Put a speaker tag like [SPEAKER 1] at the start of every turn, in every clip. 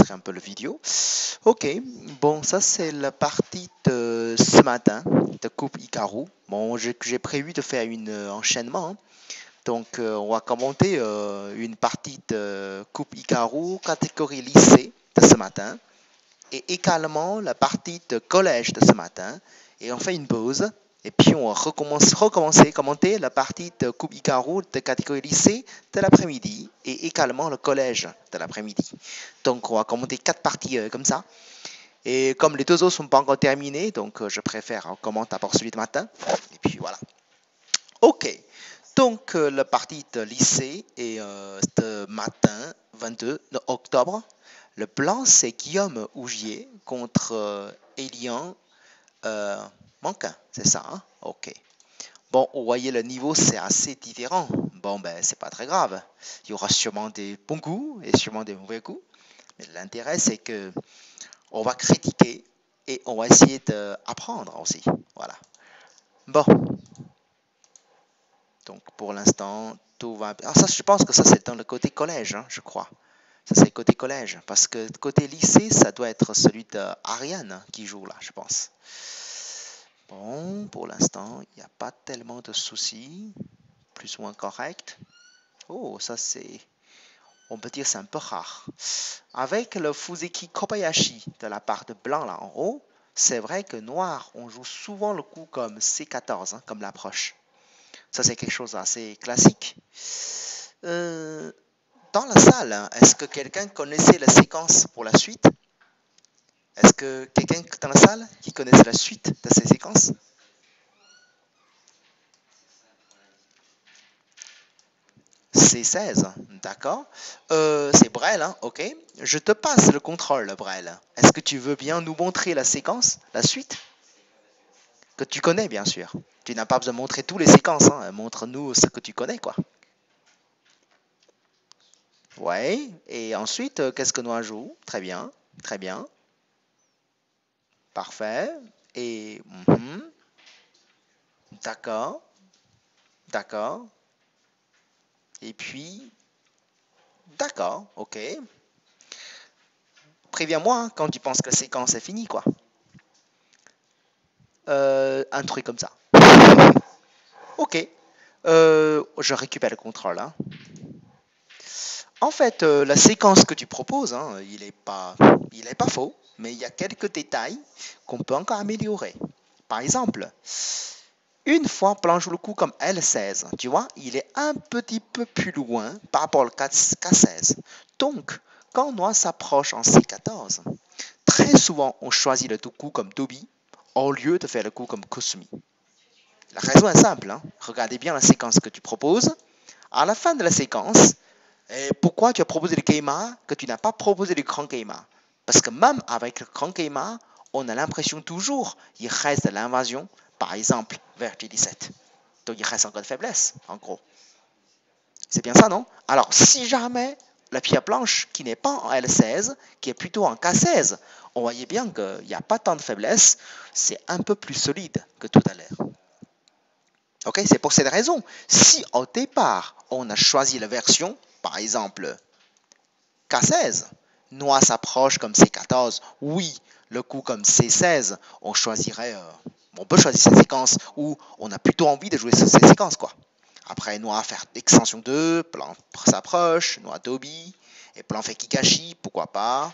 [SPEAKER 1] enregistrer un peu la vidéo. Ok, bon, ça c'est la partie de ce matin de Coupe Hikaru. Bon, j'ai prévu de faire un enchaînement, hein. Donc, on va commenter une partie de Coupe Hikaru catégorie lycée de ce matin et également la partie de collège de ce matin. Et on fait une pause. Et puis on va recommencer à commenter la partie de Coupe Hikaru de catégorie lycée de l'après-midi et également le collège de l'après-midi. Donc on va commenter 4 parties comme ça. Et comme les 2 autres ne sont pas encore terminés, donc je préfère commenter d'abord celui de matin. Et puis voilà. Ok. Donc la partie de lycée est de matin 22 octobre. Le blanc, c'est Guillaume Ougier contre Elian Manquin, c'est ça, hein? Ok. Bon, vous voyez, le niveau, c'est assez différent. Bon, ben, c'est pas très grave. Il y aura sûrement des bons coups et sûrement des mauvais coups. Mais l'intérêt, c'est que on va critiquer et on va essayer d'apprendre aussi. Voilà. Bon. Donc, pour l'instant, tout va bien. Ah, ça, je pense que ça, c'est dans le côté collège, hein, je crois. Ça, c'est côté collège. Parce que côté lycée, ça doit être celui d'Ariane qui joue là, je pense. Bon, pour l'instant, il n'y a pas tellement de soucis. Plus ou moins correct. Oh, ça c'est... On peut dire c'est un peu rare. Avec le Fuzeki Kobayashi de la part de blanc là en haut, c'est vrai que noir, on joue souvent le coup comme C14, hein, comme l'approche. Ça c'est quelque chose d'assez classique. Dans la salle, hein, est-ce que quelqu'un connaissait la séquence pour la suite? Est-ce que quelqu'un dans la salle qui connaissait la suite de ces séquences? C16, d'accord. C'est Brel, hein, ok. Je te passe le contrôle, Brel. Est-ce que tu veux bien nous montrer la séquence, la suite? Que tu connais, bien sûr. Tu n'as pas besoin de montrer toutes les séquences, hein. Montre-nous ce que tu connais, quoi. Ouais, et ensuite, qu'est-ce que nous jouons? Très bien, très bien. Parfait. Et... d'accord, d'accord. Et puis... d'accord, ok. Préviens-moi hein, quand tu penses que la séquence est finie, quoi. Un truc comme ça. Ok. Je récupère le contrôle, hein. En fait, la séquence que tu proposes, hein, il est pas faux, mais il y a quelques détails qu'on peut encore améliorer. Par exemple, une fois Blanc joue le coup comme L16, tu vois, il est un petit peu plus loin par rapport au K16. Donc, quand Noir s'approche en C14, très souvent on choisit le coup comme Dobi au lieu de faire le coup comme Kusumi. La raison est simple, hein. Regardez bien la séquence que tu proposes. À la fin de la séquence, pourquoi tu as proposé le Keima que tu n'as pas proposé le grand Keima? Parce que même avec le grand Keima, on a l'impression toujours qu'il reste de l'invasion, par exemple vers G17. Donc il reste encore de faiblesse, en gros. C'est bien ça, non? Alors, si jamais la pierre blanche qui n'est pas en L16, qui est plutôt en K16, on voyait bien qu'il n'y a pas tant de faiblesse, c'est un peu plus solide que tout à l'heure. Ok, c'est pour cette raison. Si au départ, on a choisi la version, par exemple, K16, Noir s'approche comme C14, oui, le coup comme C16, on choisirait, on peut choisir cette séquence où on a plutôt envie de jouer cette séquence, quoi. Après, Noir faire extension 2, Blanc s'approche, Noir Dobi, et Blanc fait Kikashi, pourquoi pas,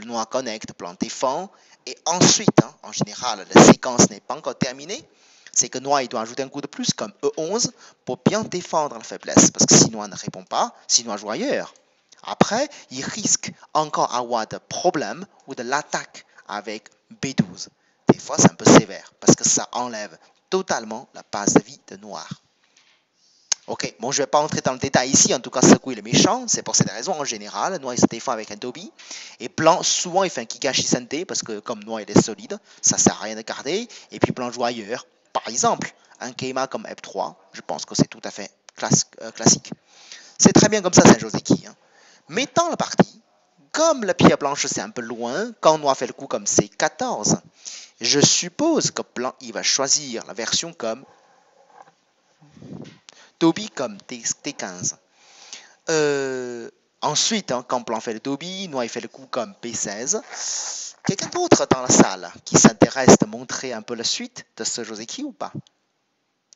[SPEAKER 1] Noir connecte, Blanc défend, et ensuite, hein, en général, la séquence n'est pas encore terminée, c'est que Noir il doit ajouter un coup de plus comme E11 pour bien défendre la faiblesse, parce que si Noir ne répond pas, si Noir joue ailleurs, après, il risque encore avoir des problèmes ou de l'attaque avec B12. Des fois, c'est un peu sévère parce que ça enlève totalement la base de vie de Noir. Ok, bon, je ne vais pas entrer dans le détail ici, en tout cas, ce coup, il est méchant, c'est pour cette raison, en général, Noir, il se défend avec un Dobi, et Blanc, souvent, il fait un Kikashi Sente, parce que comme Noir, il est solide, ça ne sert à rien de garder, et puis Blanc joue ailleurs, par exemple, un Keima comme F3, je pense que c'est tout à fait classique. C'est très bien comme ça, Saint-Joseki, hein. Mettons la partie, comme la pierre blanche c'est un peu loin, quand Noir fait le coup comme C14, je suppose que Blanc il va choisir la version comme Toby comme T15. Ensuite, hein, quand blanc fait le Dobby, noir il fait le coup comme P16. Quelqu'un d'autre dans la salle qui s'intéresse de montrer un peu la suite de ce Joseki ou pas?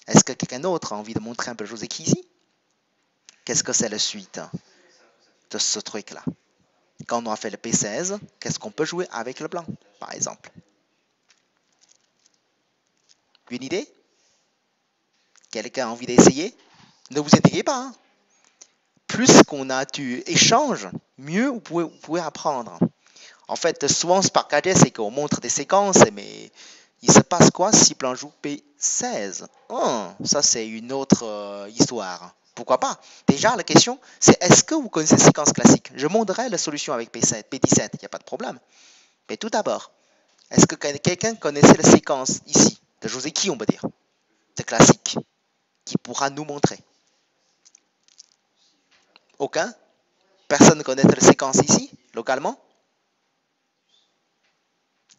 [SPEAKER 1] Est-ce que quelqu'un d'autre a envie de montrer un peu le Joseki ici? Qu'est-ce que c'est la suite de ce truc-là? Quand on a fait le P16, qu'est-ce qu'on peut jouer avec le blanc, par exemple? Une idée? Quelqu'un a envie d'essayer? Ne vous inquiétez pas, hein. Plus qu'on a du échange, mieux vous pouvez apprendre. En fait, souvent, ce parcage, c'est qu'on montre des séquences, mais il se passe quoi si blanc joue P16? Oh, ça, c'est une autre histoire. Pourquoi pas? Déjà, la question, c'est est-ce que vous connaissez la séquence classique? Je montrerai la solution avec P7, P17, il n'y a pas de problème. Mais tout d'abord, est-ce que quelqu'un connaissait la séquence ici, de Joseki, on peut dire, de classique, qui pourra nous montrer? Aucun? Personne ne connaît la séquence ici, localement?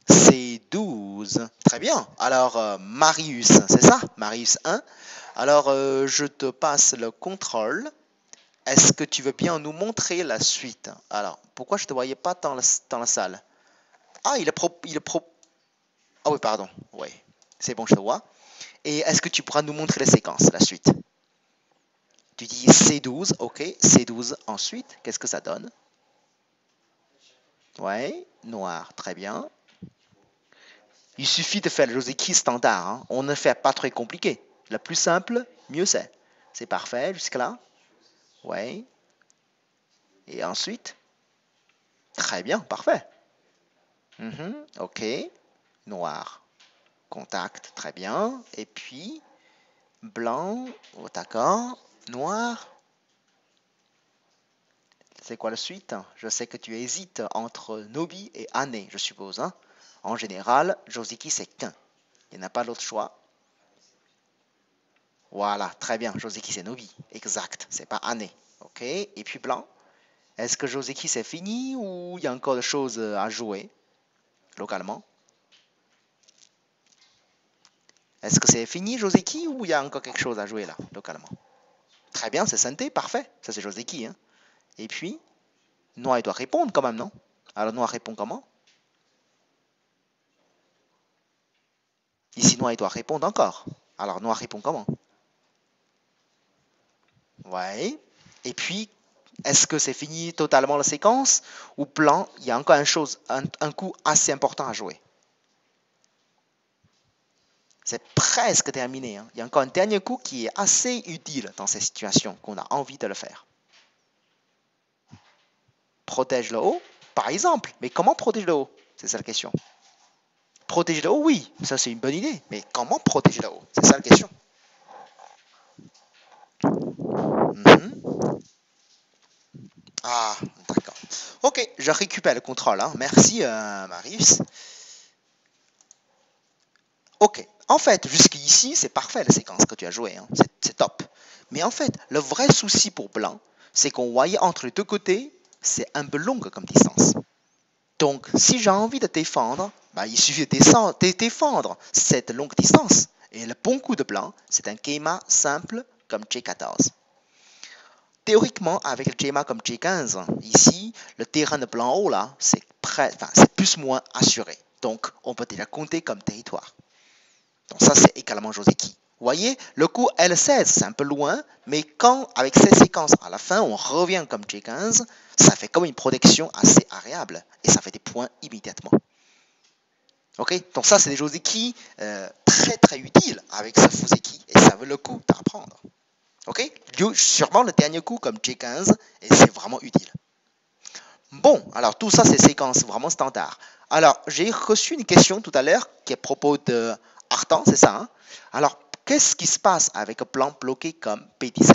[SPEAKER 1] C'est 12. Très bien. Alors, Marius, c'est ça? Marius 1. Alors, je te passe le contrôle. Est-ce que tu veux bien nous montrer la suite? Alors, pourquoi je ne te voyais pas dans la salle? Ah, Ah oui, pardon. Oui, c'est bon, je te vois. Et est-ce que tu pourras nous montrer la séquence, la suite? Tu dis C12, ok. C12 ensuite, qu'est-ce que ça donne? Ouais, noir, très bien. Il suffit de faire le Joseki standard, hein. On ne fait pas très compliqué. Le plus simple, mieux c'est. C'est parfait jusque-là. Ouais. Et ensuite, très bien, parfait. Ok. Noir. Contact, très bien. Et puis, blanc, oh, d'accord. Noir. C'est quoi la suite? Je sais que tu hésites entre Nobi et Ane, je suppose, hein. En général, Joseki, c'est qu'un. Il n'y a pas d'autre choix. Voilà, très bien. Joseki, c'est Nobi. Exact. C'est pas Ane. Ok. Et puis blanc. Est-ce que Joseki, c'est fini ou il y a encore des choses à jouer localement? Est-ce que c'est fini, Joseki, ou il y a encore quelque chose à jouer là, localement? Très bien, c'est Santé, parfait. Ça, c'est Joseki, hein. Et puis, Noir, il doit répondre quand même, non? Alors, Noir répond comment? Ici, Noir, il doit répondre encore. Alors, Noir répond comment? Ouais. Et puis, est-ce que c'est fini totalement la séquence? Ou blanc, il y a encore un coup assez important à jouer? C'est presque terminé, hein. Il y a encore un dernier coup qui est assez utile dans ces situations qu'on a envie de le faire. Protège le haut, par exemple. Mais comment protéger le haut? C'est ça la question. Protéger le haut, oui, ça c'est une bonne idée. Mais comment protéger le haut? C'est ça la question. Mhm. Ah, d'accord. Ok, je récupère le contrôle, hein. Merci, Marius. Ok. En fait, jusqu'ici, c'est parfait la séquence que tu as jouée, hein. C'est top. Mais en fait, le vrai souci pour blanc, c'est qu'on voyait entre les deux côtés, c'est un peu long comme distance. Donc, si j'ai envie de défendre, bah, il suffit de défendre cette longue distance. Et le bon coup de blanc, c'est un Keima simple comme J14. Théoriquement, avec le Jema comme J15, ici, le terrain de blanc haut, là, c'est plus ou moins assuré. Donc, on peut déjà compter comme territoire. Donc, ça, c'est également Joseki. Vous voyez, le coup L16, c'est un peu loin, mais quand, avec ces séquences, à la fin, on revient comme J15, ça fait comme une protection assez agréable. Et ça fait des points immédiatement. Ok, donc ça, c'est des Joseki très très utiles avec ce Fuseki, et ça vaut le coup d'apprendre. Ok, sûrement le dernier coup comme J15, et c'est vraiment utile. Bon, alors tout ça, c'est séquence vraiment standard. Alors, j'ai reçu une question tout à l'heure qui est à propos de Artan, c'est ça, hein? Alors, qu'est-ce qui se passe avec un plan bloqué comme P17?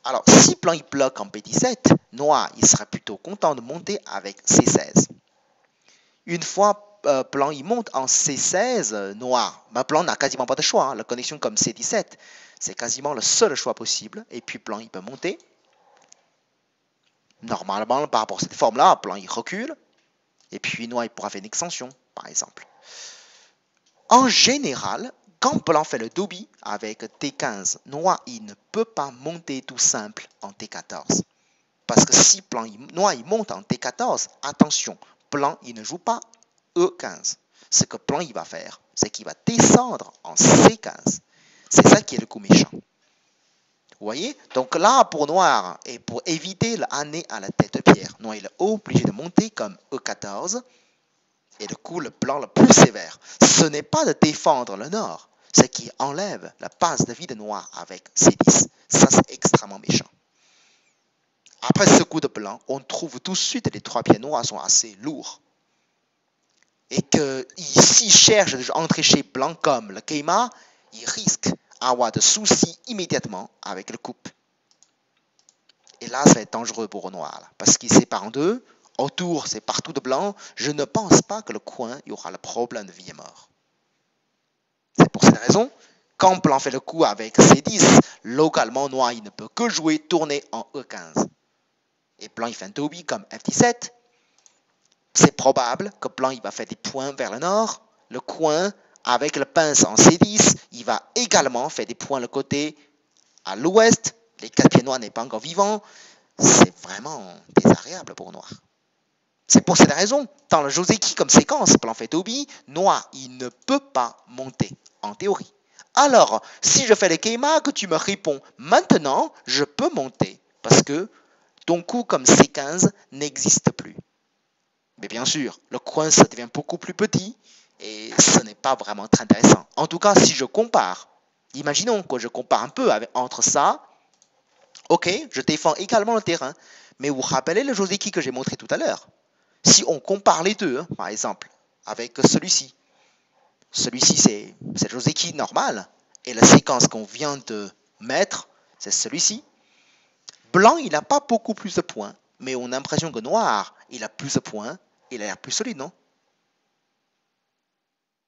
[SPEAKER 1] Alors, si plan il bloque en P17, noir, il sera plutôt content de monter avec C16. Une fois plan il monte en C16, noir, bah, plan n'a quasiment pas de choix, hein. La connexion comme C17, c'est quasiment le seul choix possible. Et puis plan il peut monter. Normalement, par rapport à cette forme-là, plan il recule. Et puis noir il pourra faire une extension, par exemple. En général, quand blanc fait le Dobby avec T15, noir il ne peut pas monter tout simple en T14. Parce que si noir il monte en D14, attention, blanc il ne joue pas E15. Ce que blanc il va faire, c'est qu'il va descendre en C15. C'est ça qui est le coup méchant. Vous voyez? Donc là, pour noir, et pour éviter l'année à la tête de pierre, noir il est obligé de monter comme E14. Et le coup, le plan le plus sévère, ce n'est pas de défendre le nord, c'est qu'il enlève la base de vie de noir avec C10. Ça, c'est extrêmement méchant. Après ce coup de blanc, on trouve tout de suite que les trois pieds noirs sont assez lourds. Et que s'il cherche à entrer chez blanc comme le Keima, il risque d'avoir de soucis immédiatement avec le coupe. Et là, ça va être dangereux pour noir, là, parce qu'il sépare en deux. Autour, c'est partout de blanc. Je ne pense pas que le coin, il y aura le problème de vie et mort. C'est pour cette raison, quand blanc fait le coup avec C10, localement, noir, il ne peut que jouer tourner en E15. Et blanc, il fait un Toby comme F17. C'est probable que blanc, il va faire des points vers le nord. Le coin, avec le pince en C10, il va également faire des points le côté à l'ouest. Les quatre pieds noirs n'est pas encore vivant. C'est vraiment désagréable pour noir. C'est pour cette raison, dans le Joseki comme séquence, blanc fait Toby, noir, il ne peut pas monter, en théorie. Alors, si je fais le Keima, que tu me réponds maintenant, je peux monter, parce que ton coup comme C15 n'existe plus. Mais bien sûr, le coin, ça devient beaucoup plus petit, et ce n'est pas vraiment très intéressant. En tout cas, si je compare, imaginons que je compare un peu entre ça, ok, je défends également le terrain, mais vous rappelez le Joseki que j'ai montré tout à l'heure? Si on compare les deux, par exemple, avec celui-ci, c'est le Joseki normal, et la séquence qu'on vient de mettre, c'est celui-ci. Blanc, il n'a pas beaucoup plus de points, mais on a l'impression que noir, il a plus de points, il a l'air plus solide, non?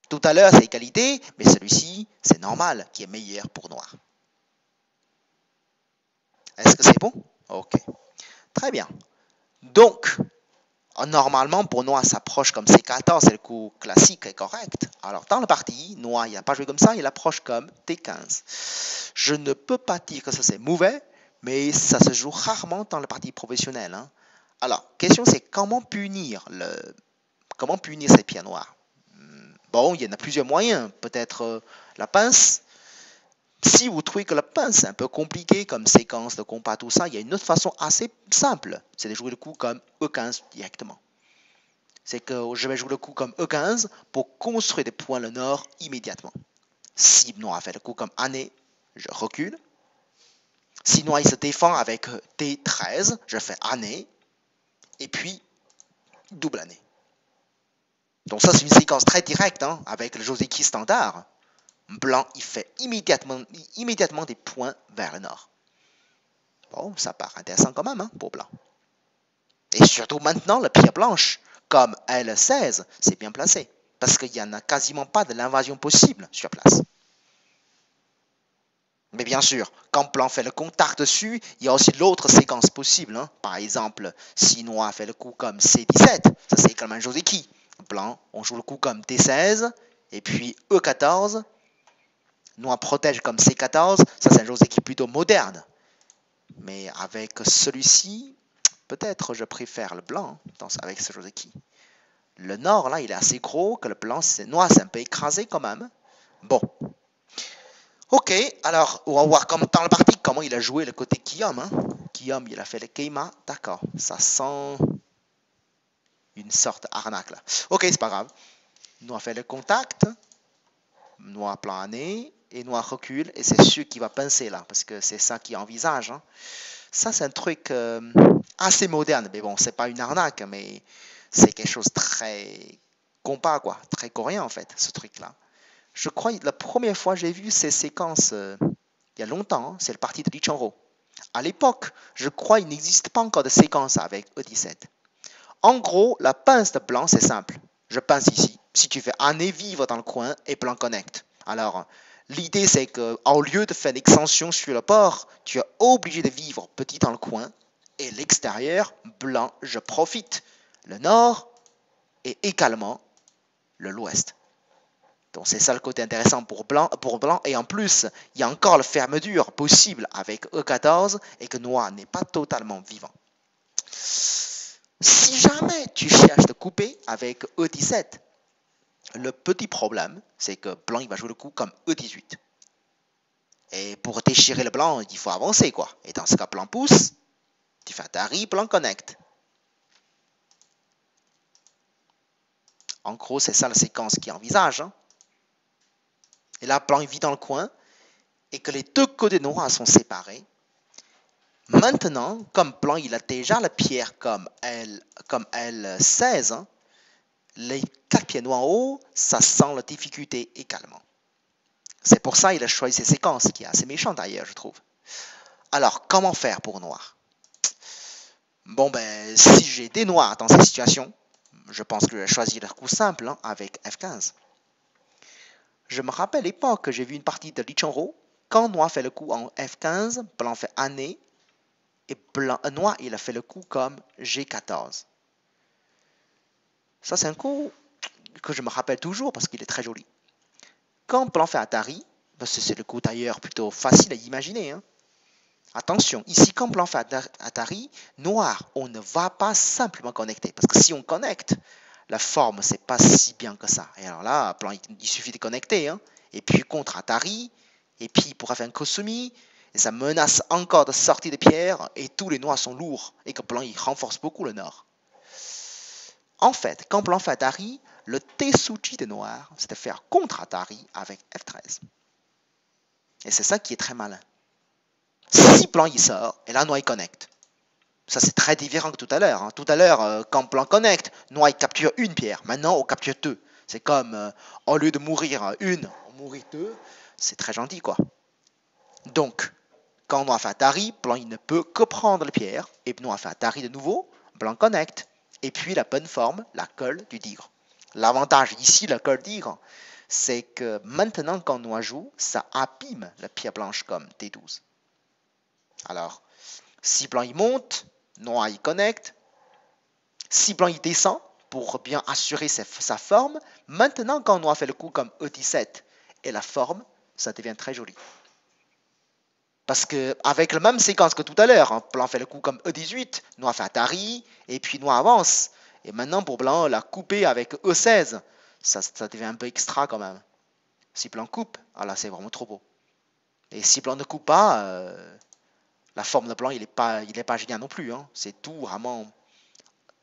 [SPEAKER 1] Tout à l'heure, c'est égalité, mais celui-ci, c'est normal, qui est meilleur pour noir. Est-ce que c'est bon? Ok. Très bien. Donc, normalement, pour noir s'approche comme C14, c'est le coup classique et correct. Alors, dans la partie, noir, il n'a pas joué comme ça, il approche comme T15. Je ne peux pas dire que ça c'est mauvais, mais ça se joue rarement dans la partie professionnelle. Hein. Alors, question c'est comment punir ces pieds noirs? Bon, il y en a plusieurs moyens. Peut-être la pince. Si vous trouvez que la pince est un peu compliquée comme séquence de compas, tout ça, il y a une autre façon assez simple. C'est de jouer le coup comme E15 directement. C'est que je vais jouer le coup comme E15 pour construire des points le nord immédiatement. Si noir a fait le coup comme année, je recule. Si noir il se défend avec D13, je fais année. Et puis, double année. Donc ça, c'est une séquence très directe hein, avec le Joseki standard. Blanc, il fait immédiatement des points vers le nord. Bon, ça part intéressant quand même hein, pour blanc. Et surtout maintenant, la pierre blanche, comme L16, c'est bien placé. Parce qu'il n'y en a quasiment pas de l'invasion possible sur place. Mais bien sûr, quand blanc fait le contact dessus, il y a aussi l'autre séquence possible. Hein. Par exemple, si noir fait le coup comme C17, ça c'est comme un Joseki. Blanc, on joue le coup comme D16, et puis E14. Noir protège comme C14, ça c'est un Joseki plutôt moderne. Mais avec celui-ci, peut-être je préfère le blanc avec ce Joseki. Le nord, là, il est assez gros, que le blanc, noir, c'est un peu écrasé quand même. Bon. Ok, alors, on va voir dans la partie comment il a joué le côté Guillaume. Hein. Guillaume, il a fait le Keima. D'accord, ça sent une sorte d'arnaque là. Ok, c'est pas grave. Noir fait le contact. Noir plané. Et noir recule. Et c'est sûr qu'il va pincer là, parce que c'est ça qu'il envisage. Hein. Ça, c'est un truc assez moderne. Mais bon, c'est pas une arnaque, mais c'est quelque chose de très compas, quoi. Très coréen, en fait, ce truc-là. Je crois que la première fois que j'ai vu ces séquences, il y a longtemps, hein, c'est le parti de Lee Chang-ho. À l'époque, je crois qu'il n'existe pas encore de séquence avec E17. En gros, la pince de blanc, c'est simple. Je pince ici. Si tu fais année vivre dans le coin et blanc connecte. Alors, l'idée, c'est qu'au lieu de faire une extension sur le port, tu es obligé de vivre petit dans le coin. Et l'extérieur, blanc, je profite. Le nord et également l'ouest. Donc c'est ça le côté intéressant pour blanc. Et en plus, il y a encore la fermeture possible avec E14 et que noir n'est pas totalement vivant. Si jamais tu cherches de couper avec E17, le petit problème, c'est que blanc il va jouer le coup comme E18. Et pour déchirer le blanc, il faut avancer, quoi. Et dans ce cas, blanc pousse, tu fais Atari, blanc connecte. En gros, c'est ça la séquence qu'il envisage. Hein. Et là, blanc il vit dans le coin, et que les deux côtés noirs sont séparés. Maintenant, comme blanc il a déjà la pierre comme L16, hein, les 4 pieds noirs en haut, ça sent la difficulté également. C'est pour ça qu'il a choisi ces séquences, qui est assez méchant d'ailleurs, je trouve. Alors, comment faire pour noir? Bon, ben, si j'ai des noirs dans cette situation, je pense que je vais choisir le coup simple hein, avec F15. Je me rappelle l'époque que j'ai vu une partie de Li Chonro. Quand noir fait le coup en F15, blanc fait année, et noir il a fait le coup comme G14. Ça, c'est un coup que je me rappelle toujours parce qu'il est très joli. Quand blanc fait Atari, c'est le coup d'ailleurs plutôt facile à imaginer. Hein. Attention, ici, quand blanc fait Atari, noir, on ne va pas simplement connecter. Parce que si on connecte, la forme, c'est pas si bien que ça. Et alors là, blanc, il suffit de connecter. Hein. Et puis contre Atari, et puis il pourra faire un Kosumi, et ça menace encore de sortir des pierres, et tous les noirs sont lourds, et que blanc, il renforce beaucoup le nord. En fait, quand blanc fait Atari, le Tetsuji des noirs, c'est de faire contre Atari avec F13. Et c'est ça qui est très malin. Si blanc il sort, et là noir il connecte. Ça c'est très différent que tout à l'heure. Hein. Tout à l'heure, quand blanc connecte, noir il capture une pierre. Maintenant on capture deux. C'est comme au lieu de mourir une, on mourit deux. C'est très gentil quoi. Donc, quand noir fait Atari, blanc il ne peut que prendre les pierres. Et noir fait Atari de nouveau, blanc connecte. Et puis la bonne forme, la colle du tigre. L'avantage ici, la colle tigre, c'est que maintenant quand noir joue, ça abîme la pierre blanche comme T12. Alors, si blanc il monte, noir il connecte. Si blanc il descend, pour bien assurer sa forme, maintenant quand noir fait le coup comme E17 et la forme, ça devient très joli. Parce que avec la même séquence que tout à l'heure, hein, blanc fait le coup comme E18, noir fait Atari, et puis noir avance. Et maintenant pour blanc, la couper avec E16, ça devient un peu extra quand même. Si blanc coupe, alors c'est vraiment trop beau. Et si blanc ne coupe pas, la forme de blanc, il est pas génial non plus. Hein. C'est tout vraiment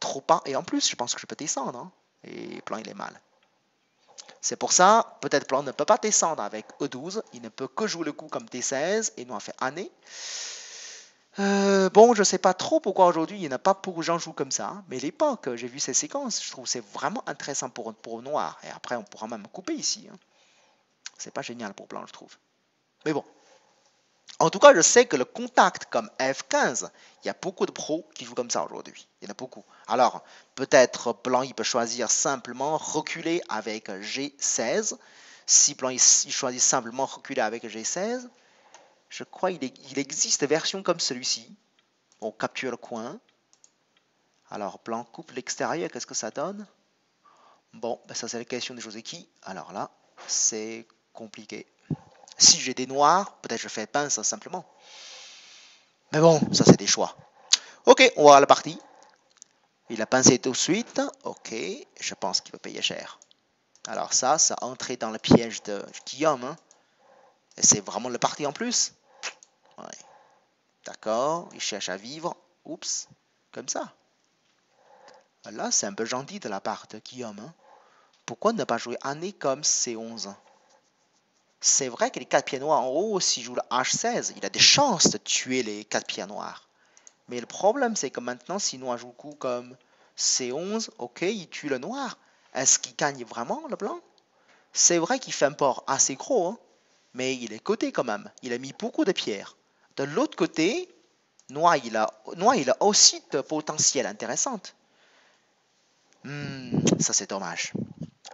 [SPEAKER 1] trop bas. Et en plus, je pense que je peux descendre. Hein. Et blanc, il est mal. C'est pour ça, peut-être blanc ne peut pas descendre avec E12. Il ne peut que jouer le coup comme T16 et noir fait année. Bon, je ne sais pas trop pourquoi aujourd'hui il n'y en a pas beaucoup de gens qui jouent comme ça. Hein. Mais à l'époque, j'ai vu ces séquences. Je trouve que c'est vraiment intéressant pour noir. Et après, on pourra même couper ici. Hein. C'est pas génial pour blanc, je trouve. Mais bon. En tout cas, je sais que le contact comme F15, il y a beaucoup de pros qui jouent comme ça aujourd'hui. Il y en a beaucoup. Alors, peut-être blanc, il peut choisir simplement reculer avec G16. Si blanc, il choisit simplement reculer avec G16, je crois qu'il existe des versions comme celui-ci. On capture le coin. Alors, blanc coupe l'extérieur, qu'est-ce que ça donne? Bon, ben ça c'est la question de Joseki. Alors là, c'est compliqué. Si j'ai des noirs, peut-être je fais pince simplement. Mais bon, ça c'est des choix. Ok, on va voir la partie. Il a pincé tout de suite. Ok, je pense qu'il va payer cher. Alors ça a entré dans le piège de Guillaume. Hein. Et c'est vraiment le parti en plus. Ouais. D'accord, il cherche à vivre. Oups, comme ça. Là, c'est un peu gentil de la part de Guillaume. Hein. Pourquoi ne pas jouer année comme C11? C'est vrai que les 4 pieds noirs en haut, s'il joue le H16, il a des chances de tuer les 4 pieds noirs. Mais le problème, c'est que maintenant, si noir joue le coup comme C11, ok, il tue le noir. Est-ce qu'il gagne vraiment le blanc? C'est vrai qu'il fait un port assez gros, hein, mais il est coté quand même. Il a mis beaucoup de pierres. De l'autre côté, noir, il a aussi de potentiel intéressant. Ça c'est dommage.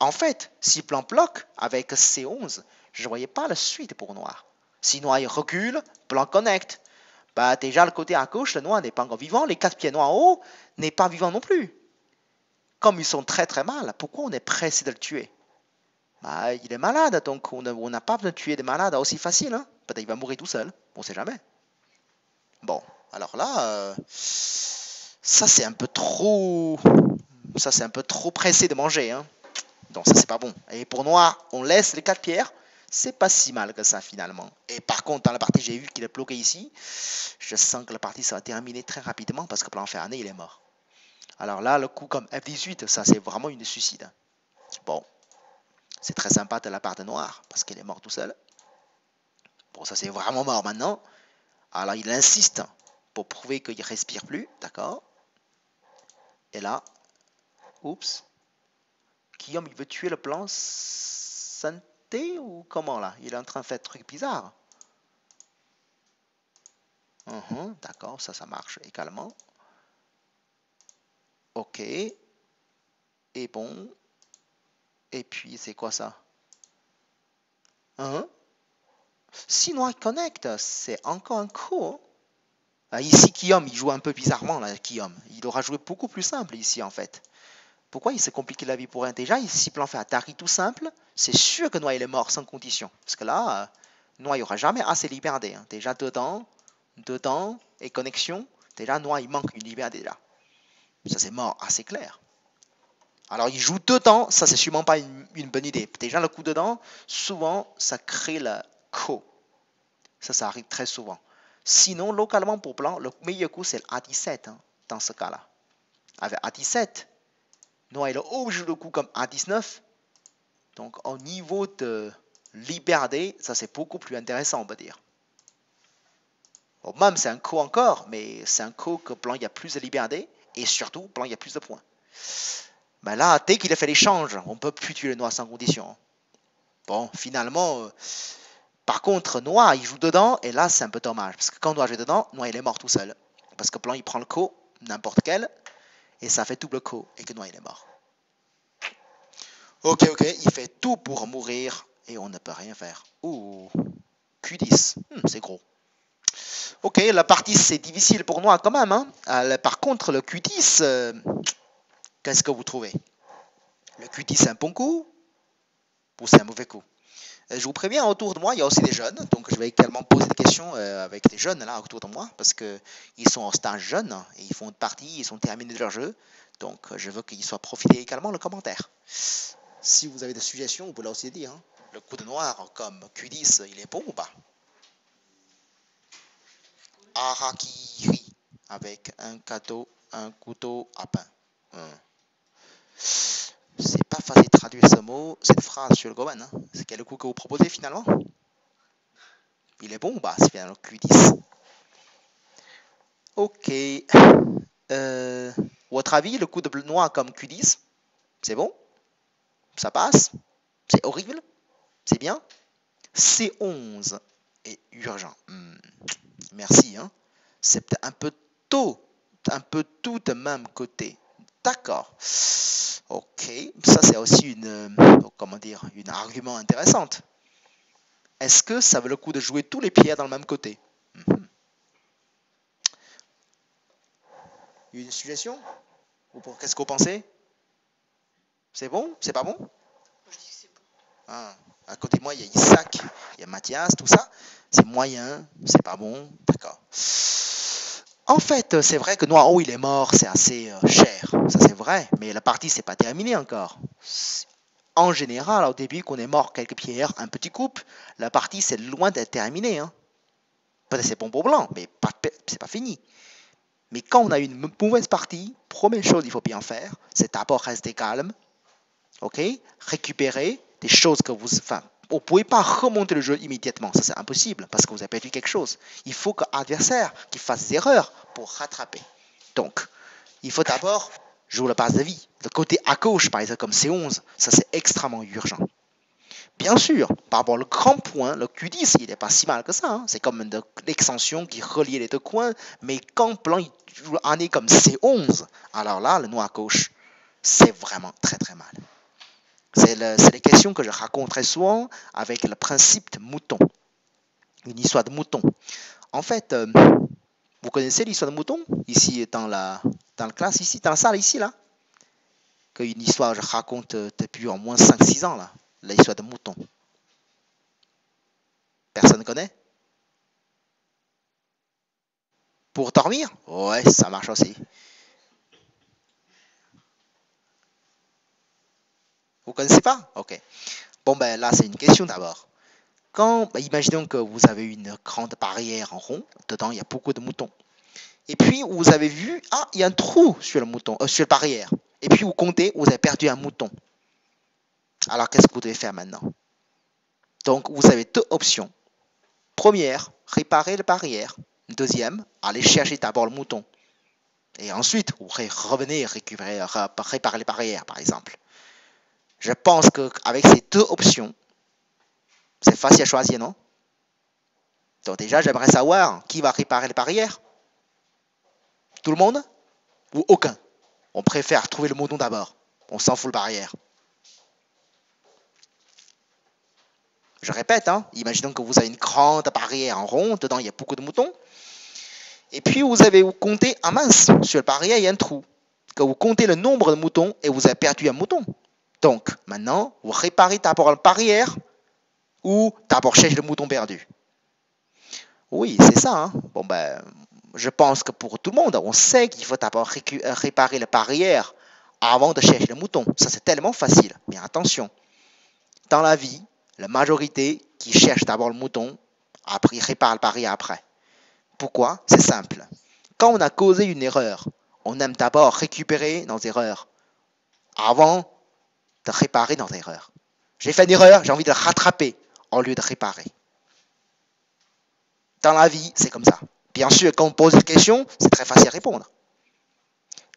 [SPEAKER 1] En fait, si blanc bloque avec C11, je ne voyais pas la suite pour noir. Si noir il recule, blanc connecte. Bah déjà le côté à gauche, le noir n'est pas encore vivant, les 4 pieds noirs en haut n'est pas vivant non plus. Comme ils sont très très mal, pourquoi on est pressé de le tuer? Bah, il est malade, donc on n'a pas besoin de tuer des malades aussi facile. Hein. Peut-être qu'il va mourir tout seul, on ne sait jamais. Bon, alors là, Ça, c'est un peu trop... Ça, c'est un peu trop pressé de manger. Hein. Donc, ça, c'est pas bon. Et pour noir, on laisse les 4 pierres. C'est pas si mal que ça, finalement. Et par contre, dans la partie, j'ai vu qu'il est bloqué ici. Je sens que la partie sera terminée très rapidement parce que plan ferné, il est mort. Alors là, le coup comme F18, ça, c'est vraiment une suicide. Bon, c'est très sympa de la part de noir parce qu'il est mort tout seul. Bon, ça, c'est vraiment mort maintenant. Alors, il insiste pour prouver qu'il ne respire plus. D'accord. Et là, oups. Guillaume, il veut tuer le plan santé ou comment là? Il est en train de faire des trucs bizarres. D'accord, ça marche également. Ok. Et bon. Et puis, c'est quoi ça? Si noir connecte, c'est encore un coup. Ici, Guillaume, il joue un peu bizarrement, là, Guillaume. Il aura joué beaucoup plus simple ici, en fait. Pourquoi il s'est compliqué la vie pour rien? Déjà, ici, plan fait Atari tout simple, c'est sûr que Noir il est mort sans condition. Parce que là, Noir il n'y aura jamais assez de liberté. Hein. Déjà, dedans et connexion, déjà, Noir il manque une liberté déjà. Ça, c'est mort assez clair. Alors, il joue dedans, ça, c'est sûrement pas une bonne idée. Déjà, le coup dedans, souvent, ça crée le co. Ça arrive très souvent. Sinon, localement pour blanc, le meilleur coup, c'est l'A17 hein, dans ce cas-là. Avec A17, Noir il est obligé de coup comme A19. Donc, au niveau de liberté, ça c'est beaucoup plus intéressant, on va dire. Bon, même c'est un coup encore, mais c'est un coup que blanc il y a plus de liberté et surtout blanc il y a plus de points. Mais là, dès qu'il a fait l'échange, on peut plus tuer le noir sans condition. Bon, finalement, par contre, noir il joue dedans et là c'est un peu dommage parce que quand noir joue dedans, noir il est mort tout seul parce que blanc il prend le coup, n'importe quel, et ça fait double coup et que noir il est mort. Ok, il fait tout pour mourir et on ne peut rien faire. Ouh, Q10, c'est gros. Ok, la partie c'est difficile pour moi quand même. Hein. Par contre, le Q10, qu'est-ce que vous trouvez? Le Q10 c'est un bon coup ou c'est un mauvais coup? Je vous préviens, autour de moi, il y a aussi des jeunes, donc je vais également poser des questions avec des jeunes là autour de moi, parce qu'ils sont en stage jeune, et ils font une partie, ils sont terminés de leur jeu, donc je veux qu'ils soient profités également le commentaire. Si vous avez des suggestions, vous pouvez aussi dire. Hein. Le coup de noir comme Q10, il est bon ou pas? Harakiri, avec un couteau à pain. C'est pas facile de traduire ce mot, cette phrase sur le Goban. Hein. C'est quel coup que vous proposez finalement? Il est bon ou pas? C'est finalement Q10. Ok. Votre avis, le coup de bleu noir comme Q10, c'est bon? Ça passe? C'est horrible? C'est bien? C11 est urgent. Merci. Hein. C'est peut-être un peu tôt, un peu tout de même côté. D'accord. Ok. Ça, c'est aussi comment dire, une argument intéressante. Est-ce que ça vaut le coup de jouer tous les pierres dans le même côté? Une suggestion? Ou qu'est-ce que vous pensez? C'est bon? C'est pas bon?
[SPEAKER 2] Je dis que c'est bon.
[SPEAKER 1] Ah, à côté de moi, il y a Isaac, il y a Mathias, tout ça. C'est moyen, c'est pas bon. D'accord. En fait, c'est vrai que Noiro, il est mort, c'est assez cher. Ça, c'est vrai. Mais la partie, c'est pas terminé encore. En général, au début, qu'on est mort quelques pierres, un petit coupe, la partie, c'est loin d'être terminée. Hein. Peut-être c'est bon pour blanc, mais c'est pas fini. Mais quand on a une mauvaise partie, première chose qu'il faut bien faire, c'est d'abord rester calme, ok, récupérer des choses que vous... Enfin, vous ne pouvez pas remonter le jeu immédiatement, ça c'est impossible, parce que vous avez perdu quelque chose. Il faut que l'adversaire fasse des erreurs pour rattraper. Donc, il faut d'abord jouer la base de vie. Le côté à gauche, par exemple, comme C11, ça c'est extrêmement urgent. Bien sûr, par rapport au grand point, le Q10, il n'est pas si mal que ça. Hein. C'est comme une extension qui relie les deux coins, mais quand blanc il joue un nez comme C11, alors là, le noir à gauche, c'est vraiment très très mal. C'est les questions que je raconte très souvent avec le principe de mouton. Une histoire de mouton. En fait, vous connaissez l'histoire de mouton? Ici, dans la classe, ici, dans la salle, ici, là. Une histoire que je raconte depuis au moins 5-6 ans, là. L'histoire de mouton. Personne ne connaît? Pour dormir? Ouais, ça marche aussi. Vous connaissez pas? Ok. Bon, ben là, c'est une question d'abord. Imaginons que vous avez une grande barrière en rond, dedans il y a beaucoup de moutons. Et puis vous avez vu, ah, il y a un trou sur le mouton, sur la barrière. Et puis vous comptez, vous avez perdu un mouton. Alors qu'est-ce que vous devez faire maintenant? Donc vous avez deux options. Première, réparer la barrière. Deuxième, aller chercher d'abord le mouton. Et ensuite, vous revenez réparer les barrières, par exemple. Je pense qu'avec ces deux options, c'est facile à choisir, non? Donc déjà, j'aimerais savoir qui va réparer les barrières. Tout le monde? Ou aucun? On préfère trouver le mouton d'abord. On s'en fout de barrière. Je répète, hein, imaginons que vous avez une grande barrière en rond, dedans il y a beaucoup de moutons. Et puis vous avez compté, ah mince, sur la barrière il y a un trou. Que vous comptez le nombre de moutons et vous avez perdu un mouton. Donc maintenant, vous réparez d'abord la barrière ou d'abord chercher le mouton perdu. Oui, c'est ça. Hein. Bon ben, je pense que pour tout le monde, on sait qu'il faut d'abord réparer la barrière avant de chercher le mouton. Ça c'est tellement facile. Mais attention, dans la vie, la majorité qui cherche d'abord le mouton, après répare la barrière après. Pourquoi? C'est simple. Quand on a causé une erreur, on aime d'abord récupérer nos erreurs avant de réparer nos erreurs. J'ai fait une erreur, j'ai envie de la rattraper au lieu de réparer. Dans la vie, c'est comme ça. Bien sûr, quand on pose une question, c'est très facile à répondre.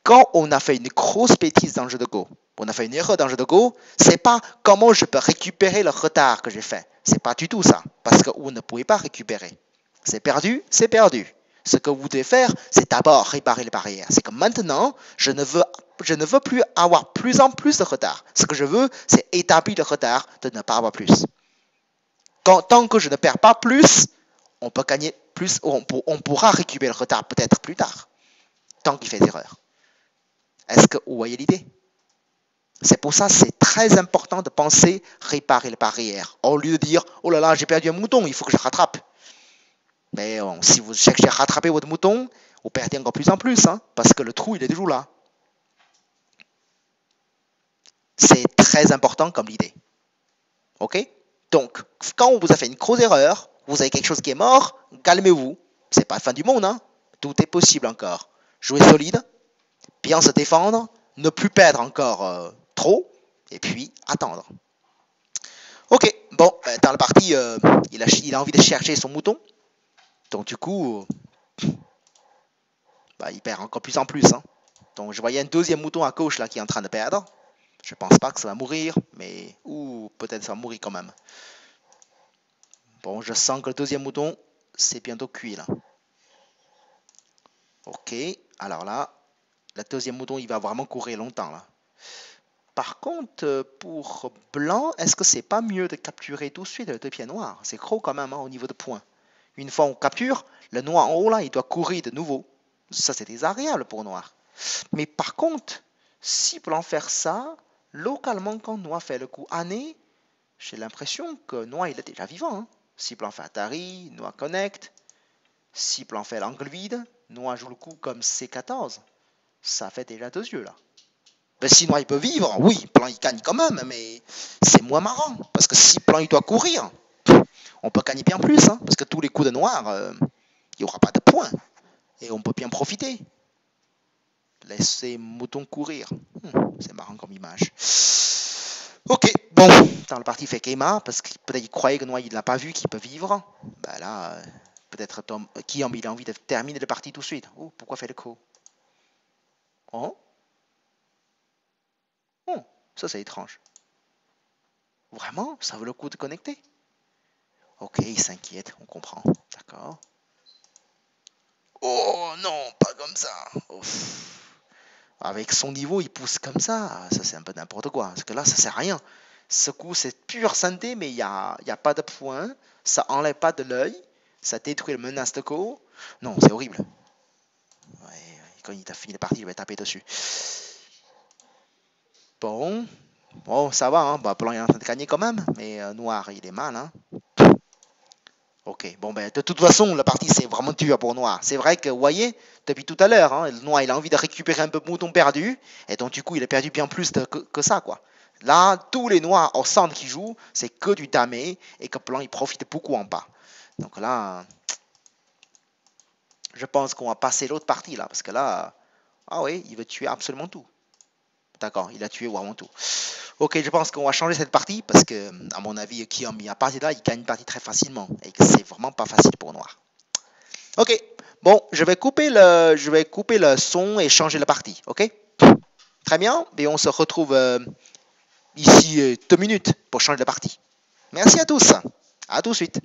[SPEAKER 1] Quand on a fait une grosse bêtise dans le jeu de Go, on a fait une erreur dans le jeu de Go, c'est pas comment je peux récupérer le retard que j'ai fait. C'est pas du tout ça, parce que vous ne pouvez pas récupérer. C'est perdu, c'est perdu. Ce que vous devez faire, c'est d'abord réparer les barrières. C'est que maintenant, je ne veux plus avoir plus en plus de retard. Ce que je veux, c'est établir le retard de ne pas avoir plus. Tant que je ne perds pas plus, on peut gagner plus, on pourra récupérer le retard peut-être plus tard, tant qu'il fait des erreurs. Est-ce que vous voyez l'idée? C'est pour ça que c'est très important de penser réparer les barrières. Au lieu de dire, oh là là, j'ai perdu un mouton, il faut que je rattrape. Mais si vous cherchez à rattraper votre mouton, vous perdez encore plus en plus, hein, parce que le trou, il est toujours là. C'est très important comme l'idée. Ok? Donc, quand on vous a fait une grosse erreur, vous avez quelque chose qui est mort, calmez-vous. C'est pas la fin du monde, hein. Tout est possible encore. Jouer solide, bien se défendre, ne plus perdre encore trop, et puis attendre. Ok, bon, dans la partie, il a envie de chercher son mouton. Donc du coup, il perd encore plus en plus. Hein. Donc je voyais un deuxième mouton à gauche là qui est en train de perdre. Je pense pas que ça va mourir, mais peut-être ça va mourir quand même. Bon, je sens que le deuxième mouton, c'est bientôt cuit là. Ok, alors là, le deuxième mouton, il va vraiment courir longtemps là. Par contre, pour blanc, est-ce que c'est pas mieux de capturer tout de suite le deux pieds noirs? C'est gros quand même hein, au niveau de points. Une fois on capture, le noir en haut là, il doit courir de nouveau. Ça c'est désagréable pour noir. Mais par contre, si blanc faire ça, localement quand noir fait le coup année, j'ai l'impression que noir il est déjà vivant. Hein. Si blanc fait Atari, noir connecte. Si blanc fait l'angle vide, noir joue le coup comme C14. Ça fait déjà 2 yeux là. Ben, si noir il peut vivre, oui, blanc il gagne quand même, mais c'est moins marrant. Parce que si blanc il doit courir, on peut gagner bien plus. Hein, parce que tous les coups de noir, il n'y aura pas de points. Et on peut bien profiter. Laisser mouton courir. C'est marrant comme image. Ok, bon, dans le parti fait Keima, parce que peut-être il croyait que Noir il ne l'a pas vu, qu'il peut vivre. Ben là, peut-être Tom, qui a envie de terminer le parti tout de suite. Oh, pourquoi faire le coup? Oh, ça c'est étrange. Vraiment, ça vaut le coup de connecter? Ok, il s'inquiète, on comprend. D'accord. Oh non, pas comme ça. Ouf. Avec son niveau, il pousse comme ça. Ça, c'est un peu n'importe quoi. Parce que là, ça sert à rien. Ce coup, c'est pur santé, mais il n'y a pas de point. Ça enlève pas de l'œil. Ça détruit le menace de go. Non, c'est horrible. Ouais, quand il a fini la partie, il va taper dessus. Bon, ça va. Hein. Blanc est en train de gagner quand même. Mais noir, il est mal. Hein. Ok, bon ben de toute façon, la partie c'est vraiment dur pour Noir. C'est vrai que, vous voyez, depuis tout à l'heure, hein, le Noir il a envie de récupérer un peu de mouton perdu, et donc du coup il a perdu bien plus que ça, quoi. Là, tous les noirs au centre qui jouent, c'est que du damé et que blanc, il profite beaucoup en bas. Donc là, je pense qu'on va passer l'autre partie là, parce que là, ah oui, il veut tuer absolument tout. D'accord, il a tué vraiment tout. Ok, je pense qu'on va changer cette partie parce que, à mon avis, qui a mis à partir de là, il gagne une partie très facilement et que c'est vraiment pas facile pour Noir. Ok, bon, je vais couper le son et changer la partie. Ok, très bien. Et on se retrouve ici 2 minutes pour changer la partie. Merci à tous. À tout de suite.